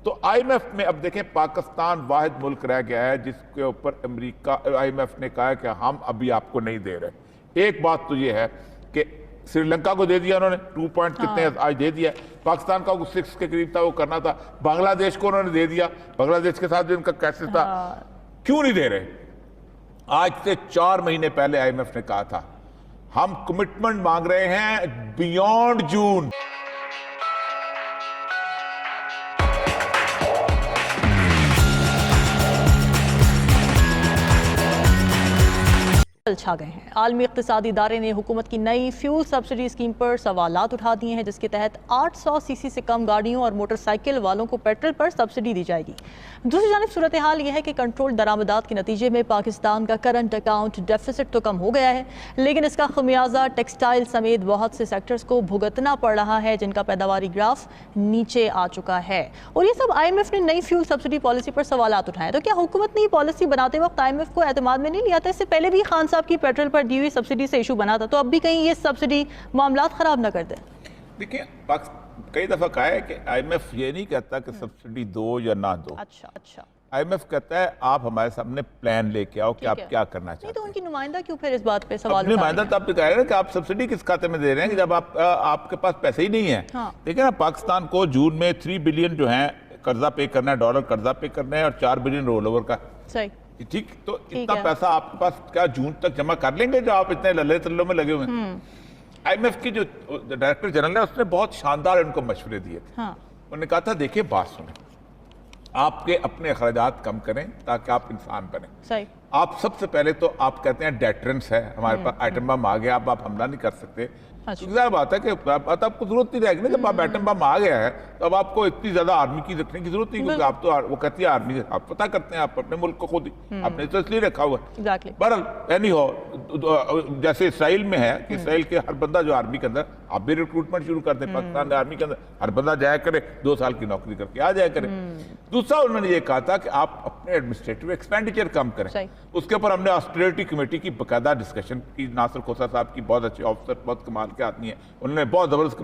تو I am F میں اب دیکھیں پاکستان واحد ملک رہ گیا ہے جس کے اوپر امریکہ آئی ایم ایف نے کہا ہے کہ ہم ابھی آپ کو نہیں دے رہے۔ ایک بات تو یہ ہے کہ سری لنکا کو دے دیا انہوں نے 2 پوائنٹ کتنے آج دے دیا، پاکستان کا 6 کے قریب تھا وہ کرنا تھا، بنگلہ دیش کو انہوں نے دے دیا، بنگلہ دیش کے ساتھ بھی ان کا کیسے تھا، کیوں نہیں دے رہے؟ آج سے 4 مہینے پہلے آئی ایم ایف نے کہا تھا ہم کمٹمنٹ مانگ رہے ہیں بیونڈ جون۔ چھا گئے ہیں۔ عالمی اقتصادی ادارے نے حکومت کی نئی فیول سبسڈی اسکیم پر سوالات اٹھا دیے ہیں، جس کے تحت 800 سی سی سے کم گاڑیوں اور موٹر سائیکل والوں کو پیٹرول پر سبسڈی دی جائے گی۔ دوسری جانب صورتحال یہ ہے کہ کنٹرول درآمدات کے نتیجے میں پاکستان کا کرنٹ اکاؤنٹ ڈیفیسٹ تو کم ہو گیا ہے، لیکن اس کا خمیازہ ٹیکسٹائل سمیت بہت سے سیکٹرز کو بھگتنا پڑ رہا ہے، جن کا پیداواری گراف نیچے آ چکا ہے۔ اور یہ سب آئی ایم ایف نے نئی فیول سبسڈی پالیسی پر سوالات اٹھائے۔ تو کیا حکومت نے یہ پالیسی بناتے وقت آئی ایم ایف کو اعتماد میں نہیں لیا تھا؟ اس سے پہلے بھی خان صاحب کی پیٹرول پر دی ہوئی سبسڈی سے ایشو بنا تھا، تو اب بھی کہیں یہ سبسڈی معاملات خراب نہ کر دے؟ دیکھیں کئی دفعہ کہا ہے کہ آئی ایم ایف یہ نہیں کہتا کہ سبسڈی دو یا نہ دو، اچھا آئی ایم ایف کہتا ہے آپ ہمارے سامنے پلان لے کے آؤ کہ آپ کیا کرنا چاہتے ہیں۔ نہیں تو ان کی نمائندہ کیوں پھر اس بات پہ سوال اپنی نمائندہ تو آپ کہہ رہے ہیں کہ آپ سبسڈی کس کھاتے میں دے رہے ہیں کہ جب آپ کے پاس پیسے ہی نہیں ہیں۔ دیکھیں نا پاکستان کو جون میں 3 بلین جو ہیں قرضہ پے کرنا ہے، ڈالر قرضہ پے کرنا ہے، اور 4 بلین رول اوور کا۔ صحیح، ٹھیک، تو اتنا پیسہ آپ کے پاس کیا جون تک جمع کر لیں گے جو آپ اتنے للے تلوں میں لگے ہوئے ہیں؟ آئی ایم ایف کی جو ڈائریکٹر جنرل ہے اس نے بہت شاندار ان کو مشورے دیے تھے۔ انہوں نے کہا تھا دیکھیں بات سنیں، آپ کے اپنے اخراجات کم کریں تاکہ آپ انسان بنیں۔ صحیح، آپ سب سے پہلے تو آپ کہتے ہیں ڈیٹرنس ہے، ہمارے پاس ایٹم بم آ گیا، اب آپ حملہ نہیں کر سکتے۔ ظاہر بات ہے کہ آپ کو ضرورت نہیں رہے گی نا، جب آپ ایٹم بم آ گیا ہے تو اب آپ کو اتنی زیادہ آرمی کی رکھنے کی ضرورت نہیں، کیونکہ آپ تو وہ کہتی ہے آرمی، آپ پتہ کرتے ہیں آپ اپنے ملک کو خود ہی، آپ نے تو اس لیے رکھا ہوا ہے۔ بہرحال اینی ہو، جیسے اسرائیل میں ہے کہ اسرائیل کے ہر بندہ جو آرمی کے اندر، آپ بھی ریکروٹمنٹ شروع کر دیں پاکستان آرمی کے اندر، ہر بندہ جایا کرے 2 سال کی نوکری کر کے آ جایا کرے۔ دوسرا انہوں نے یہ کہا تھا کہ آپ اپنے ایڈمنسٹریٹو ایکسپینڈیچر کم کریں، اس کے اوپر ہم نے آسٹریلٹی کمیٹی کی باقاعدہ ڈسکشن کی، ناصر کھوسا صاحب کی بہت اچھے آفیسر، بہت کمال کے آدمی ہیں، انہوں نے بہت زبردست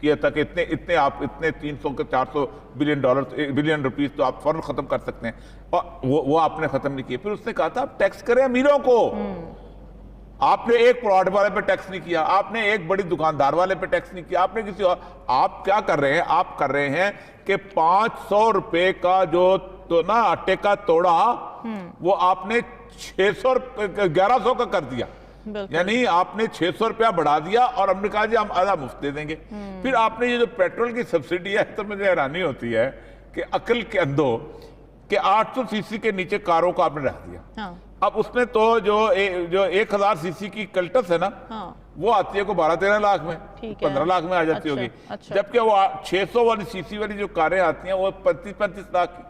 کیا تھا کہ اتنے 300 کے 400 بلین روپیز تو آپ فوراً ختم کر سکتے ہیں، اور وہ آپ نے ختم نہیں کیے۔ پھر اس نے کہا تھا آپ ٹیکس کریں امیروں کو، آپ نے ایک پلاٹ والے پہ ٹیکس نہیں کیا، آپ نے ایک بڑی دکاندار والے پہ ٹیکس نہیں کیا، آپ نے کسی اور، آپ کیا کر رہے ہیں؟ آپ کر رہے ہیں کہ 500 روپے کا جو تو نا آٹے کا توڑا وہ آپ نے 1100 کا کر دیا، یعنی آپ نے 600 روپیہ بڑھا دیا، اور ہم نے کہا جی ہم آدھا مفت دے دیں گے۔ پھر آپ نے یہ جو پیٹرول کی سبسڈی ہے تو مجھے حیرانی ہوتی ہے کہ عقل کے اندھو کہ 800 سی سی کے نیچے کاروں کو آپ نے رکھ دیا۔ اب اس میں تو جو 1000 سی سی کی کلٹس ہے نا وہ آتی ہے کو 12-13 لاکھ میں، 15 لاکھ میں آ جاتی ہوگی، جبکہ وہ 600 والی سی سی والی جو کاریں آتی ہیں وہ 35 لاکھ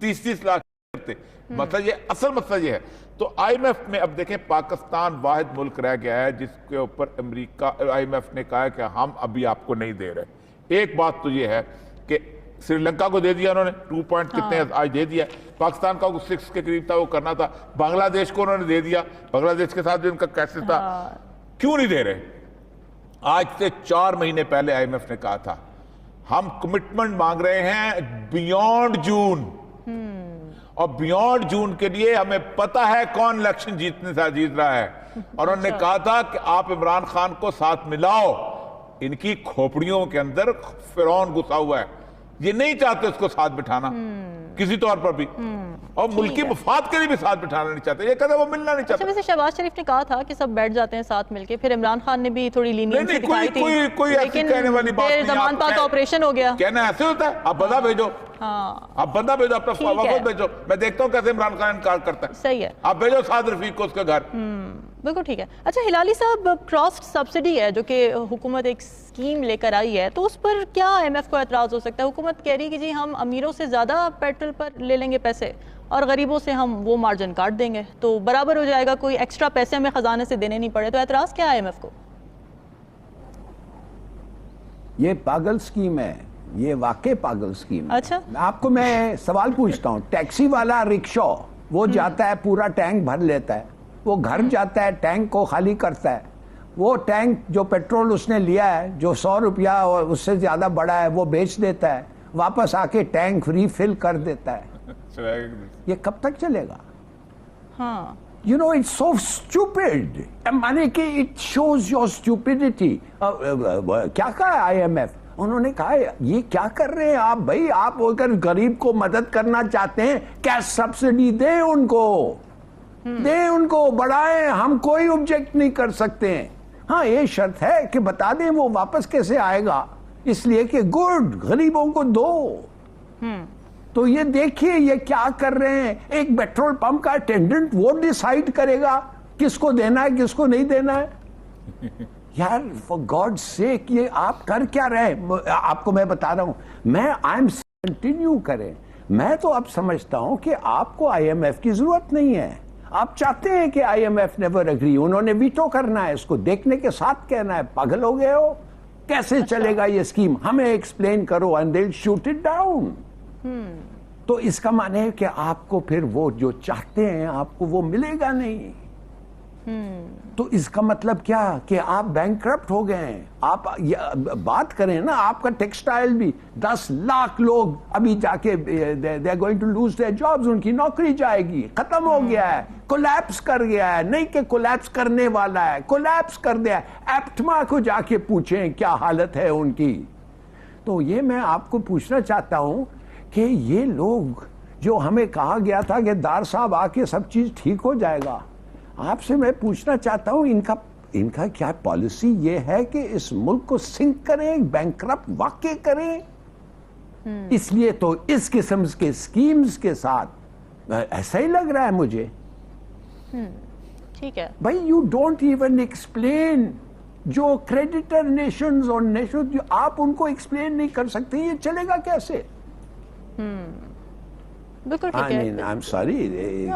30 لاکھ کرتے۔ مسئلہ یہ، اصل مسئلہ یہ ہے۔ تو آئی ایم ایف میں اب دیکھیں پاکستان واحد ملک رہ گیا ہے جس کے اوپر امریکہ آئی ایم ایف نے کہا ہے کہ ہم ابھی آپ کو نہیں دے رہے۔ ایک بات تو یہ ہے کہ سری لنکا کو دے دیا انہوں نے 2 پوائنٹ کتنے آج دے دیا، پاکستان کا 6 کے قریب تھا وہ کرنا تھا، بنگلہ دیش کو انہوں نے دے دیا، بنگلہ دیش کے ساتھ بھی ان کا کیسے تھا، کیوں نہیں دے رہے؟ آج سے 4 مہینے پہلے آئی ایم ایف نے کہا تھا ہم کمٹمنٹ مانگ رہے ہیں بیونڈ جون، اور بیونڈ جون کے لیے ہمیں پتہ ہے کون الیکشن جیت رہا ہے، اور انہوں نے کہا تھا کہ آپ عمران خان کو ساتھ ملاؤ، ان کی کھوپڑیوں کے اندر فرعون گھسا ہوا ہے، یہ نہیں چاہتے اس کو ساتھ بٹھانا کسی طور پر بھی، اور ملکی مفاد کے لیے بھی ساتھ بٹھانا نہیں چاہتے، یہ کہتے وہ ملنا نہیں چاہتے۔ ویسے شہباز شریف نے کہا تھا کہ سب بیٹھ جاتے ہیں ساتھ مل کے، پھر عمران خان نے بھی تھوڑی لینینسی دکھائی تھی، کوئی ایسی کہنے والی بات نہیں، زمان پاک کا آپریشن ہو گیا، کہنا ایسے ہوتا ہے؟ آپ بندہ بھیجو، آپ بندہ بھیجو، اپنا وفد بھیجو، میں دیکھتا ہوں کیسے عمران خان انکار کرتا ہے۔ صحیح ہے، آپ بھیجو سعد رفیق کو اس کے گھر۔ بالکل ٹھیک ہے۔ اچھا ہلالی صاحب، کراس سبسڈی ہے جو کہ حکومت ایک اسکیم لے کر آئی ہے، تو اس پر کیا آئی ایم ایف کو اعتراض ہو سکتا ہے؟ حکومت کہہ رہی کہ جی ہم امیروں سے زیادہ پیٹرول پر لے لیں گے پیسے، اور غریبوں سے ہم وہ مارجن کاٹ دیں گے، تو برابر ہو جائے گا، کوئی ایکسٹرا پیسے ہمیں خزانے سے دینے نہیں پڑے، تو اعتراض کیا ہے آئی ایم ایف کو؟ یہ پاگل سکیم ہے، یہ واقع پاگل سکیم ہے۔ اچھا، آپ کو میں سوال پوچھتا ہوں، ٹیکسی والا رکشا وہ جاتا ہے پورا ٹینک بھر لیتا ہے، وہ گھر جاتا ہے ٹینک کو خالی کرتا ہے، وہ ٹینک جو پیٹرول اس نے لیا ہے جو 100 روپیہ اور اس سے زیادہ بڑا ہے وہ بیچ دیتا ہے، वापस आके टैंक रिफिल कर देता है। ये कब तक चलेगा? हाँ, You know, it's so stupid. माने कि it shows your stupidity. क्या कहा IMF? उन्होंने कहा ये क्या कर रहे हैं आप भाई? आप अगर गरीब को मदद करना चाहते हैं, कैश सब्सिडी दें उनको, बढ़ाएं, हम कोई ऑब्जेक्ट नहीं कर सकते हैं। हाँ, ये शर्त है कि बता दें वो वापस कैसे आएगा, इसलिए कि गुड गरीबों को दो। तो ये देखिए ये क्या कर रहे हैं। एक पेट्रोल पंप का अटेंडेंट वो डिसाइड करेगा किसको देना है किसको नहीं देना है। यार फॉर गॉड सेक, ये आप कर क्या रहे हैं? आपको मैं बता रहा हूं, मैं कंटिन्यू करें। मैं तो अब समझता हूं कि आपको IMF की जरूरत नहीं है। आप चाहते हैं कि IMF नेवर एग्री, उन्होंने वीटो करना है, इसको देखने के साथ कहना है पागल हो गए हो, कैसे चलेगा ये स्कीम, हमें एक्सप्लेन करो, and they will shoot it down. तो इसका माने है कि आपको फिर वो जो चाहते हैं आपको वो मिलेगा नहीं। तो इसका मतलब क्या कि आप बैंकक्रप्ट हो गए हैं। आप बात करें ना, आपका टेक्सटाइल भी 10 लाख लोग अभी जाके they are going to lose their jobs, उनकी नौकरी जाएगी, खत्म हो गया है, कोलैप्स कर गया है, नहीं कि कोलैप्स करने वाला है, कोलैप्स कर दिया है। एप्टमा को जाके पूछें क्या हालत है उनकी। तो ये मैं आपको पूछना चाहता हूं कि ये लोग जो हमें कहा गया था कि दार साहब आके सब चीज ठीक हो जाएगा, आपसे मैं पूछना चाहता हूं इनका क्या पॉलिसी ये है कि इस मुल्क को सिंक करें, बैंकक्रप्ट वाकई करें? इसलिए तो इस किस्म के स्कीम्स के साथ ऐसा ही लग रहा है मुझे। ठीक है भाई, यू डोंट इवन एक्सप्लेन जो क्रेडिटर नेशंस और नेशंस, आप उनको एक्सप्लेन नहीं कर सकते, ये चलेगा कैसे? बिल्कुल ठीक है। आई एम सॉरी,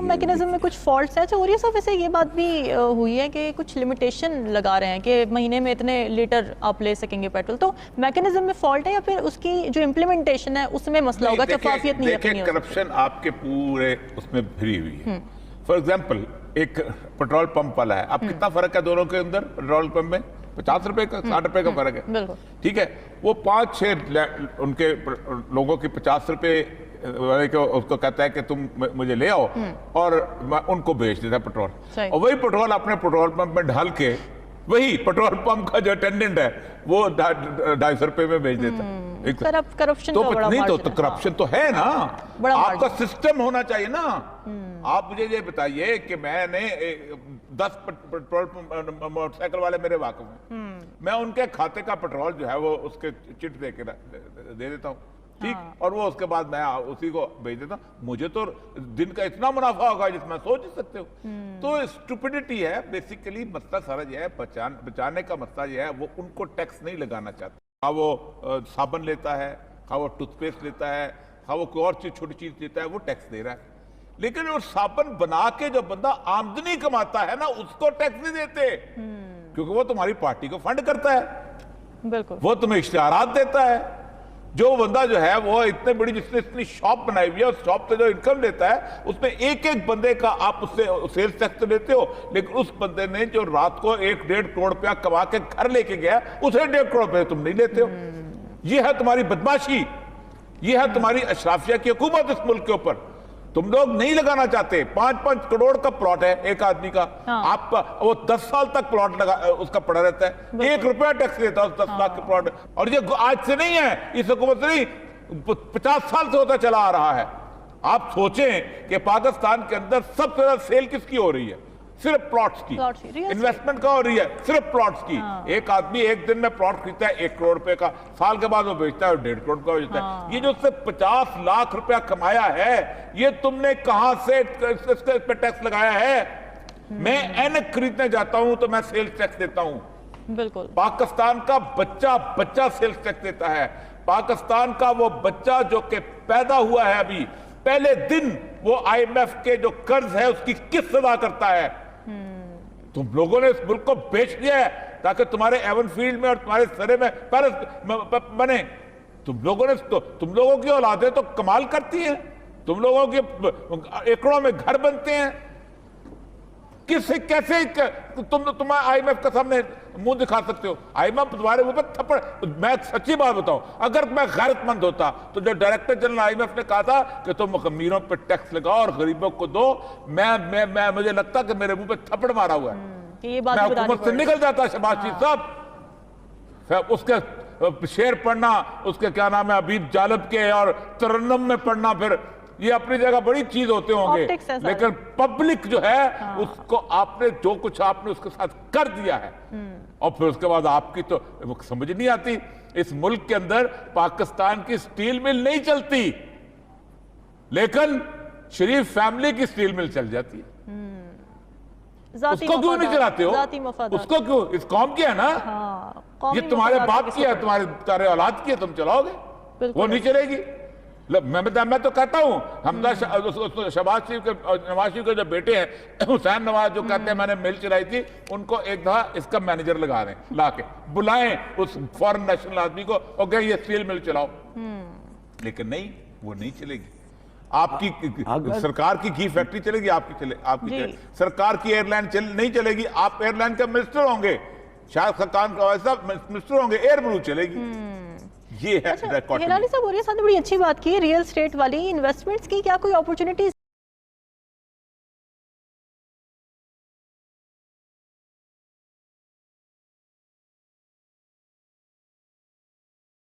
मैकेनिज्म में कुछ फॉल्ट्स हैं। अच्छा, और ये सब वैसे ये बात भी हुई है कि कुछ लिमिटेशन लगा रहे हैं कि महीने में इतने लीटर आप ले सकेंगे पेट्रोल, तो मैकेनिज्म में फॉल्ट है या फिर उसकी जो इम्प्लीमेंटेशन है उसमें मसला होगा, शफाफियत नहीं है? करप्शन आपके पूरे उसमें भरी हुई है। फॉर एग्जाम्पल, एक पेट्रोल पंप वाला है, अब कितना फर्क है दोनों के अंदर? पेट्रोल पंप में 50 रुपए का 60 रुपए का फर्क है, ठीक है। वो 5-6 उनके लोगों की 50 रुपए वाले को उसको कहता है कि तुम मुझे ले आओ, और उनको बेच देता है पेट्रोल। और वही पेट्रोल अपने पेट्रोल पंप में ढाल के वही पेट्रोल पंप का जो अटेंडेंट है वो 250 रुपए में बेच देता है। करप्शन तो बड़ा नहीं तो करप्शन तो है ना, आपका सिस्टम होना चाहिए ना। आप मुझे ये बताइए कि मैंने 10 पेट्रोल मोटरसाइकिल वाले मेरे वाकफ हैं, मैं उनके खाते का पेट्रोल जो है वो उसके चिट दे देता हूँ, ठीक, और वो उसके बाद मैं उसी को बेच देता हूँ। मुझे तो दिन का इतना मुनाफा होगा जिसमें सोच ही सकते हो। तो स्टुपिडिटी है बेसिकली। मसला सारा जो है बचाने का मसला जो है वो उनको टैक्स नहीं लगाना चाहता। हाँ वो साबुन लेता है, हाँ वो टूथपेस्ट लेता है, हाँ वो कोई और चीज छोटी चीज लेता है, वो टैक्स दे रहा है। लेकिन वो साबुन बना के जो बंदा आमदनी कमाता है ना, उसको टैक्स नहीं देते, क्योंकि वो तुम्हारी पार्टी को फंड करता है, बिल्कुल, वो तुम्हें इश्तिहारात देता है। जो बंदा जो है वो इतने बड़ी जिसने इतनी शॉप बनाई हुई है, उस शॉप से जो इनकम लेता है उसमें एक बंदे का आप उससे सेल्स टैक्स तो लेते हो, लेकिन उस बंदे ने जो रात को 1-1.5 करोड़ रुपया कमा के घर लेके गया, उसे 1.5 करोड़ रुपए तुम नहीं लेते हो। ये है तुम्हारी बदमाशी, ये है तुम्हारी अशराफिया की हुकूमत इस मुल्क के ऊपर। तुम लोग नहीं लगाना चाहते। 5-5 करोड़ का प्लॉट है एक आदमी का, आपका वो 10 साल तक प्लॉट लगा उसका पड़ा रहता है, 1 रुपया टैक्स देता है उस 10 लाख के प्लॉट। और ये आज से नहीं है, इस हुकूमत से नहीं, 50 साल से होता चला आ रहा है। आप सोचें कि पाकिस्तान के अंदर सबसे ज्यादा सेल किसकी हो रही है? सिर्फ प्लॉट्स की। इन्वेस्टमेंट का हो रही है सिर्फ प्लॉट्स की। एक आदमी एक दिन में प्लॉट खरीदता है 1 करोड़ रुपए का, साल के बाद वो बेचता है 1.5 करोड़ का बेचता है। ये जो उससे 50 लाख रुपया कमाया है, ये तुमने कहां से इस पे टैक्स लगाया है? मैं एनक खरीदने जाता हूं तो मैं सेल्स टैक्स देता हूं। बिल्कुल, पाकिस्तान का बच्चा सेल्स टैक्स देता है। पाकिस्तान का वो बच्चा जो कि पैदा हुआ है अभी, पहले दिन वो IMF के जो कर्ज है उसकी किस्त अदा करता है। तुम लोगों ने इस मुल्क को बेच दिया है ताकि तुम्हारे एवन फील्ड में और तुम्हारे सरे में पैलेस बने। तुम लोगों की औलादें तो कमाल करती हैं, तुम लोगों के एकड़ों में घर बनते हैं। किससे कैसे तुम IMF के सामने मुंह दिखा सकते हो? IMF तुम्हारे ऊपर थप्पड़, मैं सच्ची बात बताऊं, अगर मैं गैरतमंद होता तो जो डायरेक्टर जनरल IMF ने कहा था कि तुम अमीरों पे टैक्स लगाओ और गरीबों को दो, मैं मुझे लगता कि मेरे मुंह पे थप्पड़ मारा हुआ है, कि ये बात मैं बतानी हुकूमत से पड़ेगी। निकल जाता शहबाज शरीफ साहब। उसके शेर पढ़ना, उसके क्या नाम है अबीब जालब के और तरन्नुम में पढ़ना, फिर ये अपनी जगह बड़ी चीज होते होंगे, Optics है सारे। लेकिन पब्लिक जो है उसको आपने जो कुछ आपने उसके साथ कर दिया है, और फिर उसके बाद आपकी तो वो समझ नहीं आती। इस मुल्क के अंदर पाकिस्तान की स्टील मिल नहीं चलती, लेकिन शरीफ फैमिली की स्टील मिल चल जाती है। ज़ाती उसको क्यों नहीं मफादात, चलाते हो? ज़ाती मफादात। उसको क्यों? इस कौम की है ना, हाँ, कौमी ये तुम्हारे मफादात बाप के की है, किसी तुम्हारे औलाद की है, तुम चलाओगे, बिल्कुल। वो नहीं चलेगी। मैं तो कहता हूं, हमदा शहबाज शरीफ के, नवाज शरीफ के जो बेटे हैं हुसैन नवाज, जो कहते हैं मैंने मिल चलाई थी, उनको एक दफा इसका मैनेजर लगा दें, लाके बुलाएं उस फॉरेन नेशनल आदमी को, और कहें ये स्टील मिल चलाओ। लेकिन नहीं, वो नहीं चलेगी। आपकी सरकार की घी फैक्ट्री चलेगी, आपकी चलेगी। सरकार की एयरलाइन नहीं चलेगी, आप एयरलाइन का मिनिस्टर होंगे, शायद खान का वैसा मिनिस्टर होंगे, एयर ब्लू चलेगी। ये है अच्छा, हिलाली साहब, और ये साथ बड़ी अच्छी बात की रियल एस्टेट वाली इन्वेस्टमेंट्स की, क्या कोई अपॉर्चुनिटीज